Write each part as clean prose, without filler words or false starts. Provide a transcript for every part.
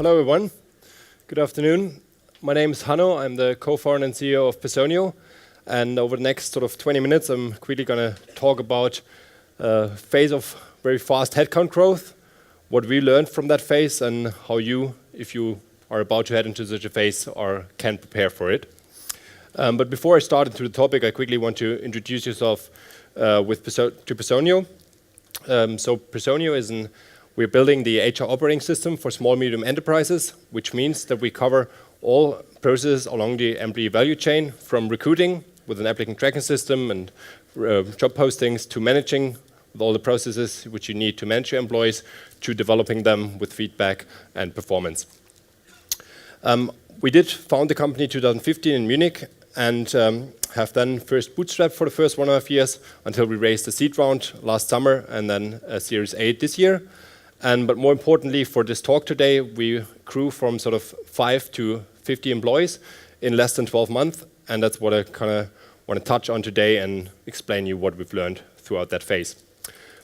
Hello everyone, good afternoon. My name is Hanno, I'm the co-founder and CEO of Personio, and over the next sort of 20 minutes I'm quickly going to talk about a phase of very fast headcount growth, what we learned from that phase and how you, if you are about to head into such a phase, can prepare for it. But before I start into the topic, I quickly want to introduce yourself to Personio. So Personio is we're building the HR operating system for small medium enterprises, which means that we cover all processes along the employee value chain, from recruiting with an applicant tracking system and job postings, to managing with all the processes which you need to manage your employees, to developing them with feedback and performance. We did found the company in 2015 in Munich and have then first bootstrapped for the first 1.5 years until we raised the seed round last summer and then a Series A this year. But more importantly, for this talk today, we grew from sort of 5 to 50 employees in less than 12 months, and that's what I kind of want to touch on today and explain you what we've learned throughout that phase.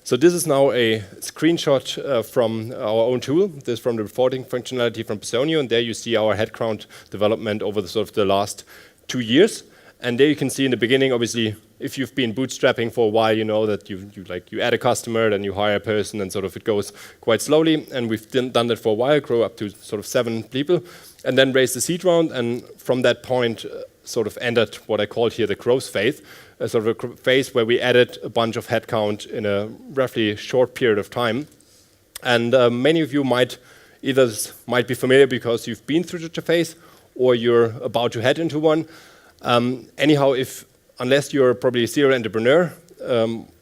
So this is now a screenshot from our own tool. This is from the reporting functionality from Personio, and there you see our headcount development over the last 2 years. And there you can see in the beginning, obviously, if you've been bootstrapping for a while, you know that you add a customer, then you hire a person, and sort of it goes quite slowly. And we've done that for a while, grow up to sort of 7 people, and then raise the seed round. And from that point, sort of entered what I call here the growth phase, a sort of a phase where we added a bunch of headcount in a roughly short period of time. And many of you might be familiar because you've been through such a phase, or you're about to head into one. Anyhow, unless you're probably a serial entrepreneur,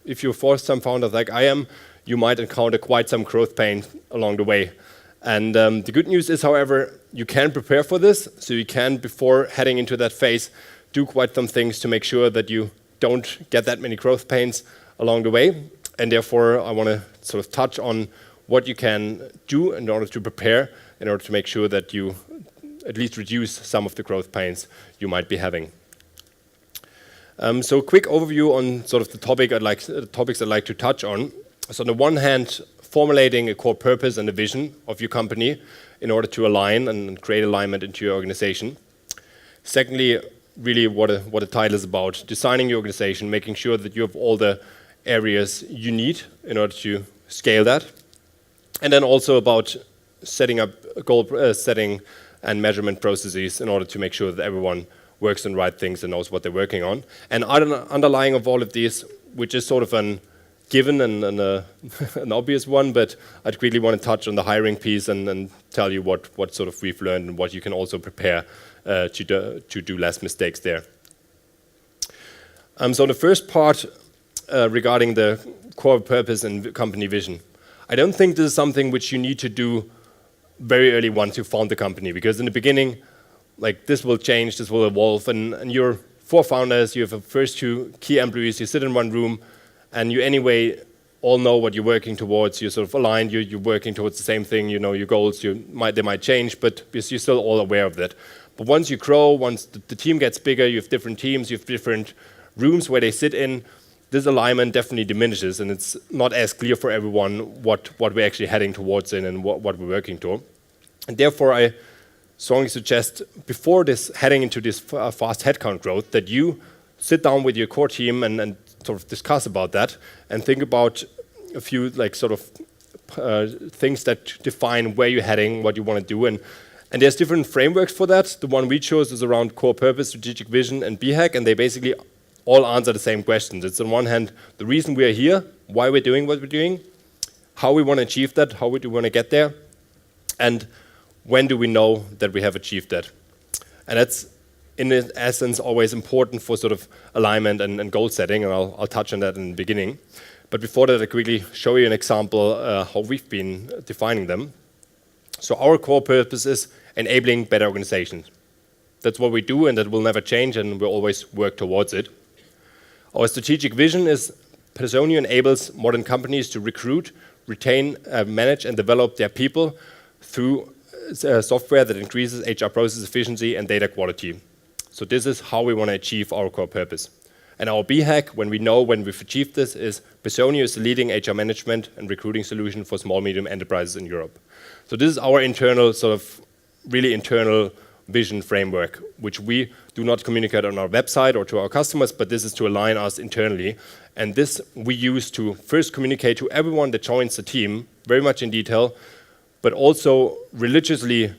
if you're first-time founder like I am, you might encounter quite some growth pain along the way. And the good news is, however, you can prepare for this, so you can, before heading into that phase, do quite some things to make sure that you don't get that many growth pains along the way. And therefore, I want to sort of touch on what you can do in order to prepare, in order to make sure that you at least reduce some of the growth pains you might be having. So a quick overview on sort of the topics I'd like to touch on. So on the one hand, formulating a core purpose and a vision of your company in order to align and create alignment into your organization. Secondly, really what a title is about, designing your organization, making sure that you have all the areas you need in order to scale that. And then also about setting up goal setting and measurement processes in order to make sure that everyone works on the right things and knows what they're working on. And underlying of all of these, which is sort of an given and an obvious one, but I'd really want to touch on the hiring piece and tell you what sort of we've learned and what you can also prepare to do less mistakes there. So the first part regarding the core purpose and company vision. I don't think this is something which you need to do very early once you found the company, because in the beginning, like, this will change, this will evolve, and you're 4 founders, you have the first 2 key employees, you sit in one room, and you anyway all know what you're working towards, you're sort of aligned, you're working towards the same thing, you know your goals, they might change, but you're still all aware of that. But once you grow, once the team gets bigger, you have different teams, you have different rooms where they sit in, this alignment definitely diminishes, and it's not as clear for everyone what we're actually heading towards and what we're working toward. And therefore, I strongly suggest, before heading into this fast headcount growth, that you sit down with your core team and sort of discuss about that and think about a few things that define where you're heading, what you want to do. And there's different frameworks for that. The one we chose is around core purpose, strategic vision, and BHAG, and they basically all answer the same questions. It's on one hand, the reason we are here, why we're doing what we're doing, how we want to achieve that, how we do want to get there, and when do we know that we have achieved that. And that's, in essence, always important for sort of alignment and goal setting, and I'll touch on that in the beginning. But before that, I'll quickly show you an example how we've been defining them. So our core purpose is enabling better organizations. That's what we do, and that will never change, and we'll always work towards it. Our strategic vision is Personio enables modern companies to recruit, retain, manage, and develop their people through software that increases HR process efficiency and data quality. So this is how we want to achieve our core purpose. And our BHAG, when we've achieved this, is Personio is the leading HR management and recruiting solution for small, medium enterprises in Europe. So this is our internal, really internal vision framework, which we do not communicate on our website or to our customers, but this is to align us internally. And this we use to first communicate to everyone that joins the team, very much in detail, but also religiously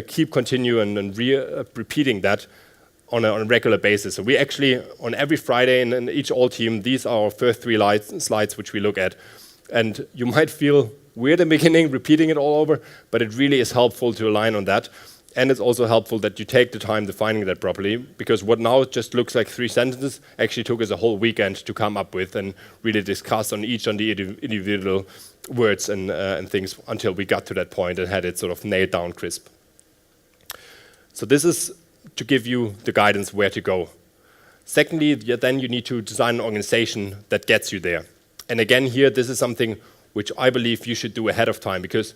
keep continuing and repeating that on a regular basis. So we actually, on every Friday in each all team, these are our first 3 slides which we look at. And you might feel weird in the beginning repeating it all over, but it really is helpful to align on that. And it's also helpful that you take the time defining that properly, because what now just looks like 3 sentences actually took us a whole weekend to come up with and really discuss on the individual words and things until we got to that point and had it sort of nailed down crisp. So this is to give you the guidance where to go. Secondly, then you need to design an organization that gets you there. And again here, this is something which I believe you should do ahead of time, because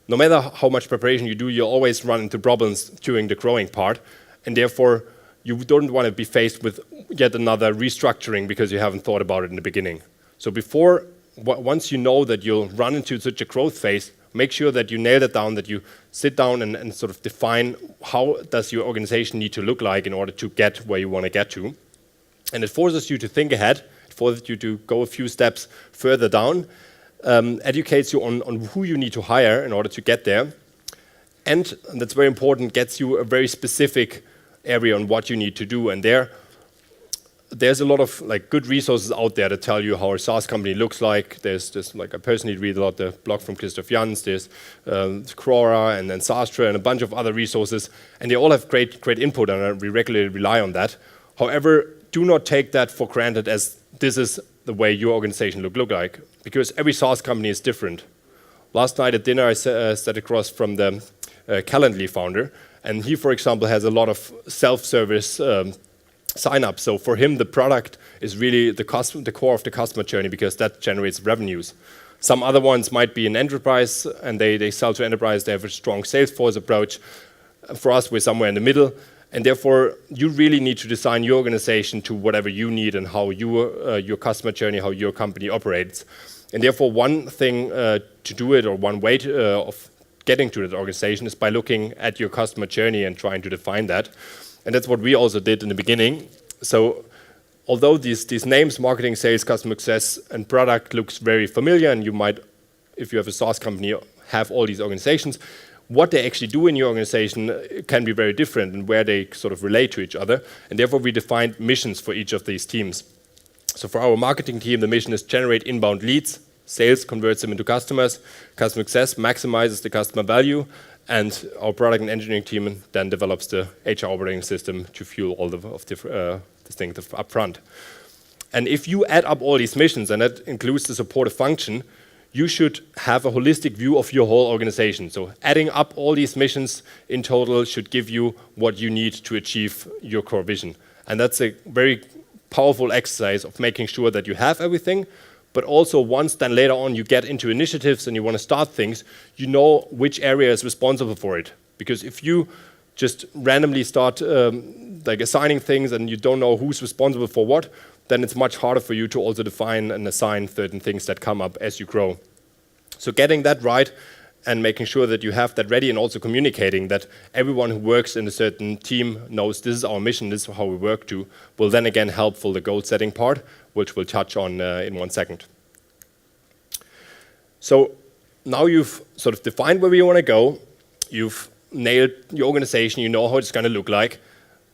no matter how much preparation you do, you always run into problems during the growing part, and therefore you don't want to be faced with yet another restructuring because you haven't thought about it in the beginning. So once you know that you'll run into such a growth phase, make sure that you nail it down, that you sit down and sort of define how does your organization need to look like in order to get where you want to get to. And it forces you to think ahead, it forces you to go a few steps further down, educates you on who you need to hire in order to get there, and that's very important, gets you a very specific area on what you need to do. And there's a lot of good resources out there that tell you how a SaaS company looks like. There's I personally read a lot the blog from Christoph Jans, there's Quora and then Sastra and a bunch of other resources, and they all have great input, and we regularly rely on that. However, do not take that for granted as this is the way your organization look like, because every SaaS company is different. Last night at dinner, I sat across from the Calendly founder, and he, for example, has a lot of self-service sign-up. So for him, the product is really the core of the customer journey, because that generates revenues. Some other ones might be an enterprise, and they sell to enterprise. They have a strong Salesforce approach. For us, we're somewhere in the middle. And therefore, you really need to design your organization to whatever you need and how your customer journey, how your company operates. And therefore, one thing to do it, or one way of getting to that organization, is by looking at your customer journey and trying to define that. And that's what we also did in the beginning. So although these names, marketing, sales, customer success, and product, looks very familiar, and you might, if you have a SaaS company, have all these organizations, what they actually do in your organization can be very different, and where they sort of relate to each other. And therefore, we defined missions for each of these teams. So for our marketing team, the mission is generate inbound leads, sales converts them into customers, customer success maximizes the customer value, and our product and engineering team then develops the HR operating system to fuel all of this thing up front. And if you add up all these missions, and that includes the supportive function, you should have a holistic view of your whole organization. So adding up all these missions in total should give you what you need to achieve your core vision. And that's a very powerful exercise of making sure that you have everything, but also once then later on you get into initiatives and you want to start things, you know which area is responsible for it. Because if you just randomly start assigning things and you don't know who's responsible for what, then it's much harder for you to also define and assign certain things that come up as you grow. So getting that right and making sure that you have that ready, and also communicating that everyone who works in a certain team knows this is our mission, this is how we work to, will then again help for the goal setting part, which we'll touch on in 1 second. So now you've sort of defined where you want to go, you've nailed your organization, you know how it's going to look like,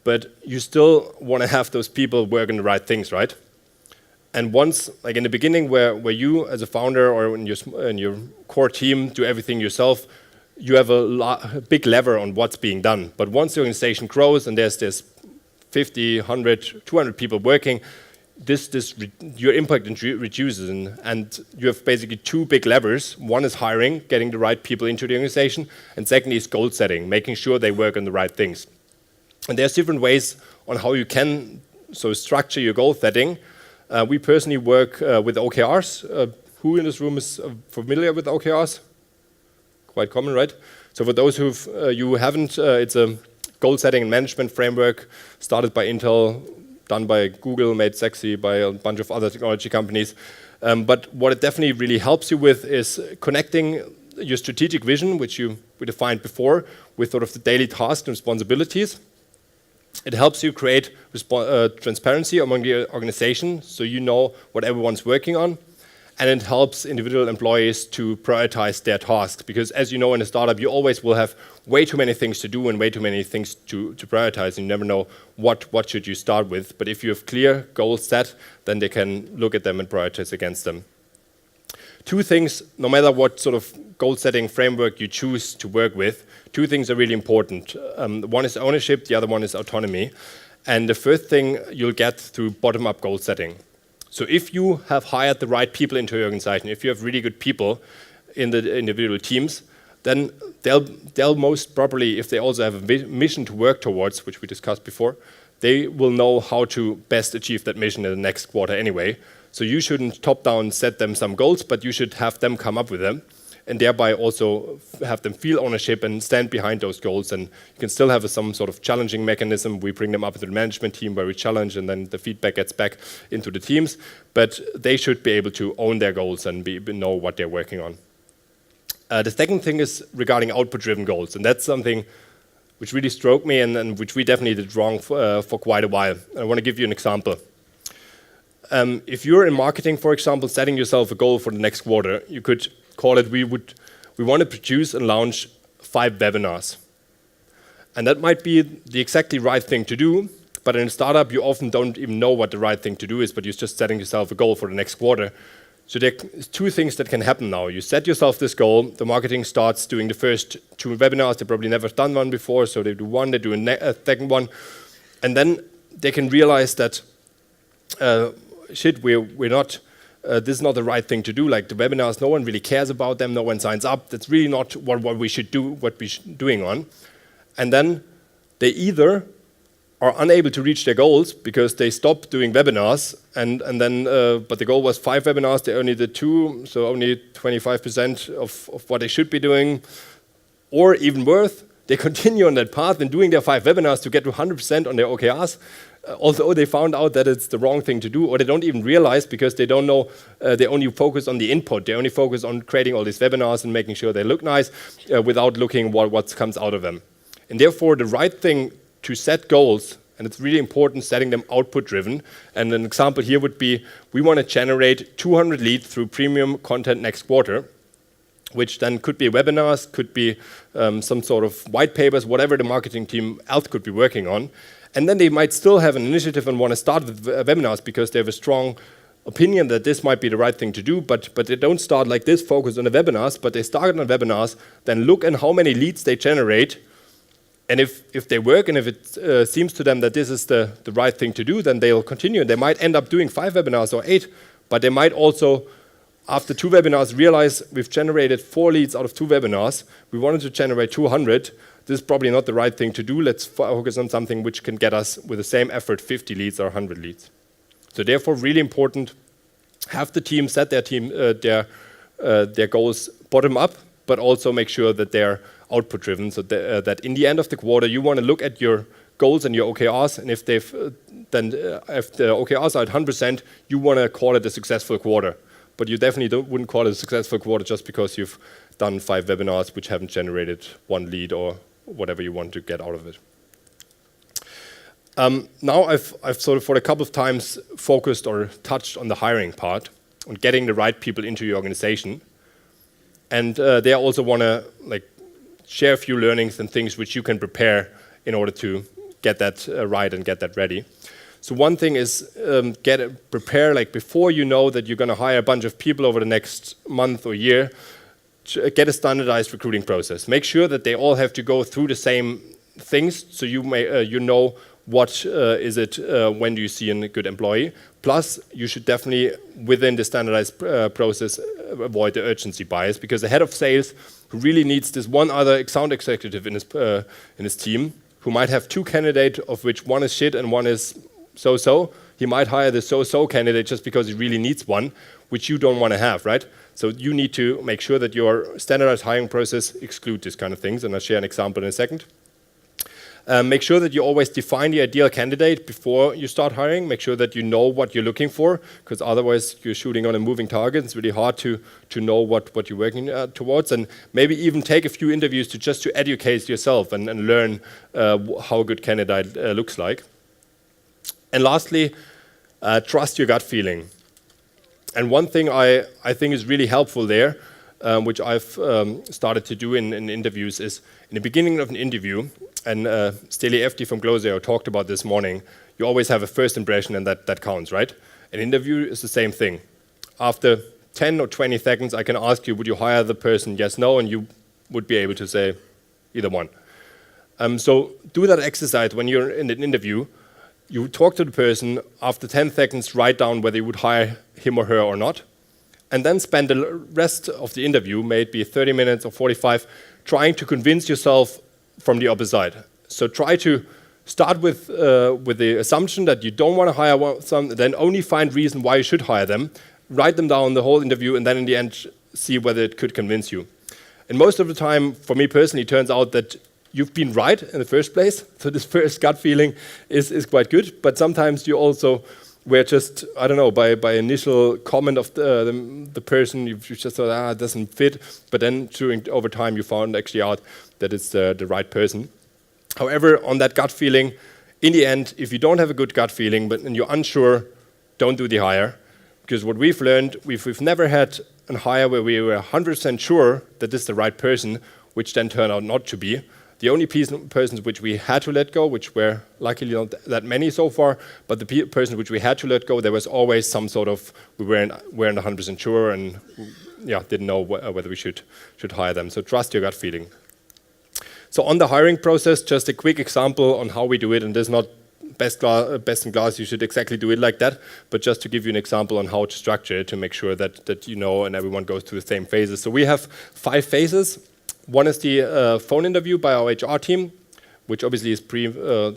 but you still want to have those people work on the right things, right? And once, like in the beginning, where you as a founder or in your core team do everything yourself, you have a big lever on what's being done. But once the organization grows and there's 50, 100, 200 people working, your impact reduces, and you have basically 2 big levers. One is hiring, getting the right people into the organization, and secondly is goal setting, making sure they work on the right things. And there's different ways on how you can structure your goal setting. We personally work with OKRs. Who in this room is familiar with OKRs? Quite common, right? So for those you haven't, it's a goal setting and management framework started by Intel done by Google, made sexy by a bunch of other technology companies. But what it definitely really helps you with is connecting your strategic vision, which we defined before, with sort of the daily tasks and responsibilities. It helps you create transparency among the organization, so you know what everyone's working on. And it helps individual employees to prioritize their tasks, because as you know, in a startup, you always will have way too many things to do and way too many things to prioritize, and you never know what should you start with. But if you have clear goals set, then they can look at them and prioritize against them. Two things, no matter what sort of goal-setting framework you choose to work with, two things are really important. One is ownership, the other one is autonomy. And the first thing you'll get through bottom-up goal setting. So if you have hired the right people into your organization, if you have really good people in the individual teams, then they'll most probably, if they also have a mission to work towards, which we discussed before, they will know how to best achieve that mission in the next quarter anyway. So you shouldn't top-down set them some goals, but you should have them come up with them, and thereby also have them feel ownership and stand behind those goals. And you can still have some sort of challenging mechanism. We bring them up to the management team where we challenge, and then the feedback gets back into the teams. But they should be able to own their goals and know what they're working on. The second thing is regarding output-driven goals, and that's something which really stroked me and which we definitely did wrong for quite a while. I want to give you an example. If you're in marketing, for example, setting yourself a goal for the next quarter, you could call it, we want to produce and launch 5 webinars. And that might be the exactly right thing to do, but in a startup, you often don't even know what the right thing to do is, but you're just setting yourself a goal for the next quarter. So there are two things that can happen now. You set yourself this goal, the marketing starts doing the first 2 webinars, they probably never done one before, so they do one, they do a second one, and then they can realize that, shit, we're not, this is not the right thing to do. Like the webinars, no one really cares about them, no one signs up. That's really not what we should do, what we're doing on. And then they either are unable to reach their goals because they stop doing webinars, and then, but the goal was 5 webinars, they only did 2, so only 25% of what they should be doing. Or even worse, they continue on that path and doing their 5 webinars to get to 100% on their OKRs, although they found out that it's the wrong thing to do, or they don't even realize because they don't know, they only focus on the input, they only focus on creating all these webinars and making sure they look nice without looking what comes out of them. And therefore, the right thing to set goals, and it's really important setting them output-driven, and an example here would be, we want to generate 200 leads through premium content next quarter, which then could be webinars, could be some sort of white papers, whatever the marketing team else could be working on. And then they might still have an initiative and want to start with webinars because they have a strong opinion that this might be the right thing to do, but they don't start like this, focus on the webinars, but they start on webinars, then look at how many leads they generate, and if they work and if it seems to them that this is the right thing to do, then they'll continue. They might end up doing 5 webinars or 8, but they might also, after 2 webinars, realize we've generated 4 leads out of 2 webinars, we wanted to generate 200, this is probably not the right thing to do. Let's focus on something which can get us, with the same effort, 50 leads or 100 leads. So therefore, really important, have the team set their goals bottom up, but also make sure that they're output driven, so that in the end of the quarter, you want to look at your goals and your OKRs, and if the OKRs are at 100%, you want to call it a successful quarter. But you definitely wouldn't call it a successful quarter just because you've done 5 webinars which haven't generated 1 lead or whatever you want to get out of it. Now I've sort of for a couple of times focused or touched on the hiring part, on getting the right people into your organization. And there I also want to share a few learnings and things which you can prepare in order to get that right and get that ready. So one thing is prepare before you know that you're going to hire a bunch of people over the next month or year, get a standardized recruiting process. Make sure that they all have to go through the same things, so you know what is it, when do you see a good employee. Plus, you should definitely, within the standardized process, avoid the urgency bias, because the head of sales, who really needs this one other account executive in his team, who might have 2 candidates, of which one is shit and one is so-so, he might hire the so-so candidate just because he really needs one, which you don't want to have, right? So you need to make sure that your standardized hiring process excludes these kind of things, and I'll share an example in a second. Make sure that you always define the ideal candidate before you start hiring. Make sure that you know what you're looking for, because otherwise you're shooting on a moving target. It's really hard to know what you're working towards. And maybe even take a few interviews to educate yourself and learn how a good candidate looks like. And lastly, trust your gut feeling. And one thing I think is really helpful there, which I've started to do in interviews, is in the beginning of an interview, and Steli Efti from Glosio talked about this morning, you always have a first impression, and that counts, right? An interview is the same thing. After 10 or 20 seconds, I can ask you, would you hire the person, yes, no, and you would be able to say either one. So do that exercise when you're in an interview. You talk to the person, after 10 seconds, write down whether you would hire him or her or not, and then spend the rest of the interview, maybe 30 minutes or 45, trying to convince yourself from the opposite side. So try to start with the assumption that you don't want to hire some, then only find reason why you should hire them, write them down the whole interview, and then in the end, see whether it could convince you. And most of the time, for me personally, it turns out that you've been right in the first place, so this first gut feeling is quite good, but sometimes you also were just, I don't know, by initial comment of the person, you just thought, it doesn't fit, but then over time you found actually out that it's the right person. However, on that gut feeling, in the end, if you don't have a good gut feeling and you're unsure, don't do the hire, because what we've learned, we've never had a hire where we were 100% sure that this is the right person, which then turned out not to be. The only persons which we had to let go, which were luckily not that many so far, but the persons which we had to let go, there was always some sort of, we weren't 100% sure and didn't know whether we should hire them. So trust your gut feeling. So on the hiring process, just a quick example on how we do it, and there's not best in class, you should exactly do it like that, but just to give you an example on how to structure it to make sure that you know and everyone goes through the same phases. So we have 5 phases. One is the phone interview by our HR team, which obviously is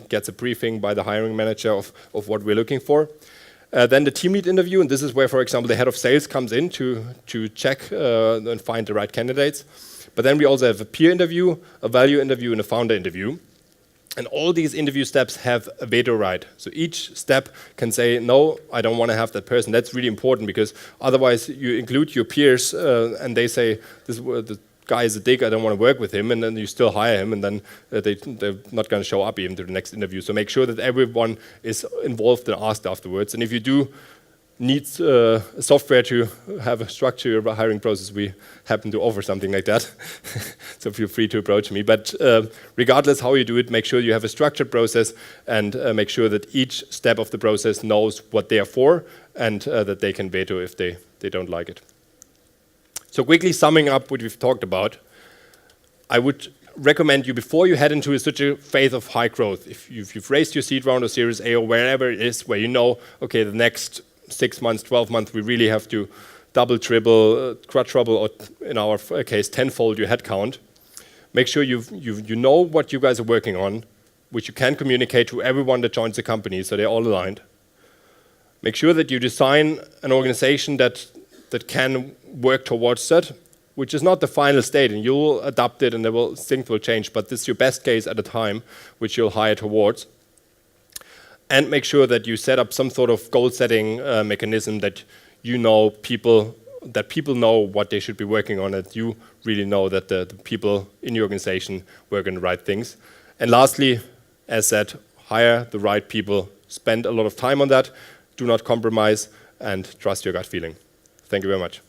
gets a briefing by the hiring manager of what we're looking for. Then the team lead interview, and this is where, for example, the head of sales comes in to check and find the right candidates. But then we also have a peer interview, a value interview, and a founder interview. And all these interview steps have a veto right. So each step can say, no, I don't want to have that person. That's really important, because otherwise you include your peers and they say, the guy is a dick, I don't want to work with him, and then you still hire him, and then they're not going to show up even to the next interview. So make sure that everyone is involved and asked afterwards. And if you do need software to have a structure of a hiring process, we happen to offer something like that. So feel free to approach me. But regardless how you do it, make sure you have a structured process, and make sure that each step of the process knows what they are for, and that they can veto if they don't like it. So quickly summing up what we've talked about, I would recommend you, before you head into such a phase of high growth, if you've raised your seed round or Series A or wherever it is, where you know, okay, the next 6 months, 12 months, we really have to double, triple, quadruple, or in our case, tenfold your headcount. Make sure you know what you guys are working on, which you can communicate to everyone that joins the company, so they're all aligned. Make sure that you design an organization that can work towards that, which is not the final state, and you'll adapt it and things will change, but this is your best case at a time, which you'll hire towards. And make sure that you set up some sort of goal-setting mechanism that people know what they should be working on, that you really know that the people in your organization work on the right things. And lastly, as said, hire the right people, spend a lot of time on that, do not compromise, and trust your gut feeling. Thank you very much.